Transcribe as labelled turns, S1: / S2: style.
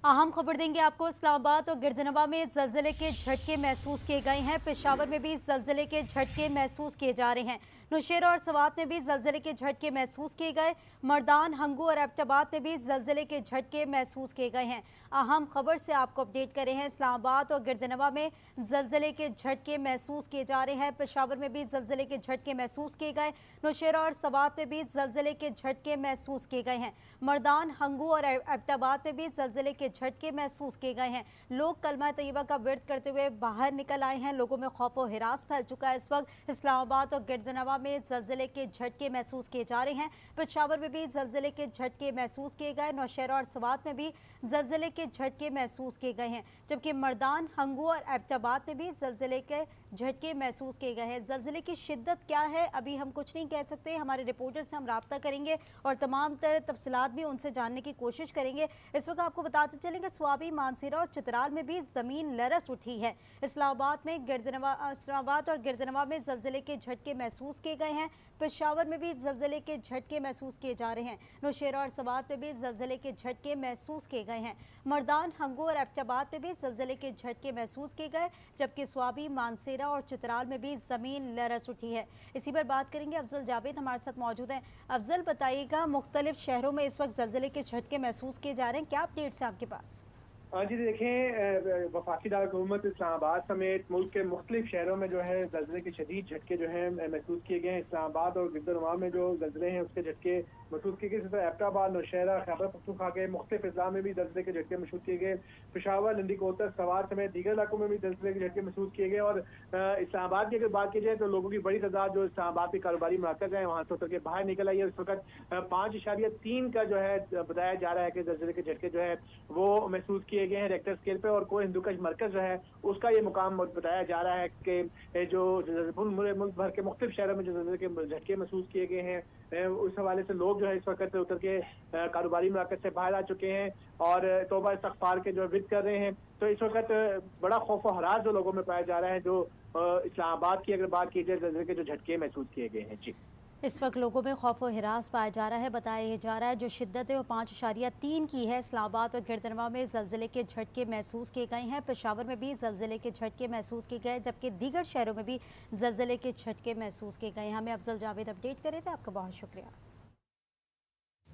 S1: अहम खबर देंगे आपको। इस्लामाबाद और गिरदनवा में जलजिले के झटके महसूस किए गए हैं। पेशावर में भी जलजिले के झटके महसूस किए जा रहे हैं। नौशेरा और सवात में भी जलजिले के झटके महसूस किए गए। मर्दान, हंगू और एबटाबाद में भी जलजिले के झटके महसूस किए गए हैं। अहम खबर से आपको अपडेट कर रहे हैं। इस्लामाबाद और गिरदनवा में जलजिले के झटके महसूस किए जा रहे हैं। पेशावर में भी जलजिले के झटके महसूस किए गए। नौशेरा और सवात में भी जलजिले के झटके महसूस किए गए हैं। मर्दान, हंगू और एबटाबाद में भी जलजिले के झटके महसूस किए गए हैं। लोग कलमा तैयबा का विर्द करते हुए बाहर निकल आए हैं। लोगों में खौफ और हिरास फैल चुका है। इस वक्त इस्लामाबाद और गिरदनवा में जलजिले के झटके महसूस किए जा रहे हैं। पेशावर में भी जलजिले के झटके महसूस किए गए। नौशेरा और सवात में भी जलजिले के झटके महसूस किए गए हैं, जबकि मर्दान, हंगू और एबटाबाद में भी जलजिले के झटके महसूस किए गए हैं। जलजिले की शिद्दत क्या है अभी हम कुछ नहीं कह सकते। हमारे रिपोर्टर से हम राब्ता करेंगे और तमाम तरह तफसीलात भी उनसे जानने की कोशिश करेंगे। इस वक्त आपको बताते चलेंगे स्वाबी, मानसेरा और चित्राल में भी जमीन लरस उठी है। इस्लामाबाद और गिरदनवा में जलजिले के झटके महसूस किए गए हैं। पेशावर में भी जलजिले के झटके महसूस किए जा रहे हैं। नौशेरा और सवात में भी जलजिले के झटके महसूस किए गए हैं। मर्दान, हंगू और एबटाबाद में भी जलजिले के झटके महसूस किए गए, जबकि स्वाबी, मानसेरा और चित्राल में भी जमीन लरस उठी है। इसी पर बात करेंगे। अफजल जावेद हमारे साथ मौजूद हैं। अफजल, बताइएगा, मुख्तलिफ शहरों में इस वक्त जलजिले के झटके महसूस किए जा रहे हैं, क्या अपडेट्स हैं आपके पास?
S2: जी देखें, वफाकी दारकूमत इस्लामाबाद समेत मुल्क के मुख्तलिफ शहरों में जो है ज़लज़ले के शदीद झटके जो हैं महसूस किए गए हैं। इस्लामाबाद और गिरदनवा में जो ज़लज़ले हैं उसके झटके महसूस किए गए। इसी तरह एबटाबाद, नौशहरा, खैबर पख्तूनख्वा के मुख्तलिफ अजला में भी ज़लज़ले के झटके महसूस किए गए। पेशावर, लंदी कोतर, सवार समेत दीगर इलाकों में भी ज़लज़ले के झटके महसूस किए गए। और इस्लामाबाद की अगर बात की जाए तो लोगों की बड़ी तादाद जो इस्लामाबाद के कारोबारी मराकज़ हैं वहाँ से उतर के बाहर निकल आई है। इस वक्त 5.3 का जो है बताया जा रहा है कि ज़लज़ले के झटके जो है वो महसूस किए गए हैं रेक्टर स्केल पे। और कोई हिंदुकश मरकज जो है उसका ये मुकाम बताया जा रहा है कि जो मुल्क भर के मुख्तलिफ शहरों में जो ज़लज़ले के झटके महसूस किए गए हैं उस हवाले से लोग जो है इस वक्त उतर के कारोबारी मराकज से बाहर आ चुके हैं और तौबा इस्तग़फ़ार के जो विद कर रहे हैं। तो इस वक्त बड़ा खौफ और हरास जो लोगों में पाया जा रहा है। जो इस्लामाबाद की अगर बात की जाए ज़लज़ले के जो झटके महसूस किए गए हैं। जी,
S1: इस वक्त लोगों में खौफ और हिरास पाया जा रहा है। बताया जा रहा है जो शिद्दत है वो 5.3 की है। इस्लामाबाद और गिरदनवा में जलजिले के झटके महसूस किए गए हैं। पेशावर में भी जलजिले के झटके महसूस किए गए, जबकि दीगर शहरों में भी जलजिले के झटके महसूस किए गए हैं। हमें अफजल जावेद अपडेट करे थे, आपका बहुत शुक्रिया।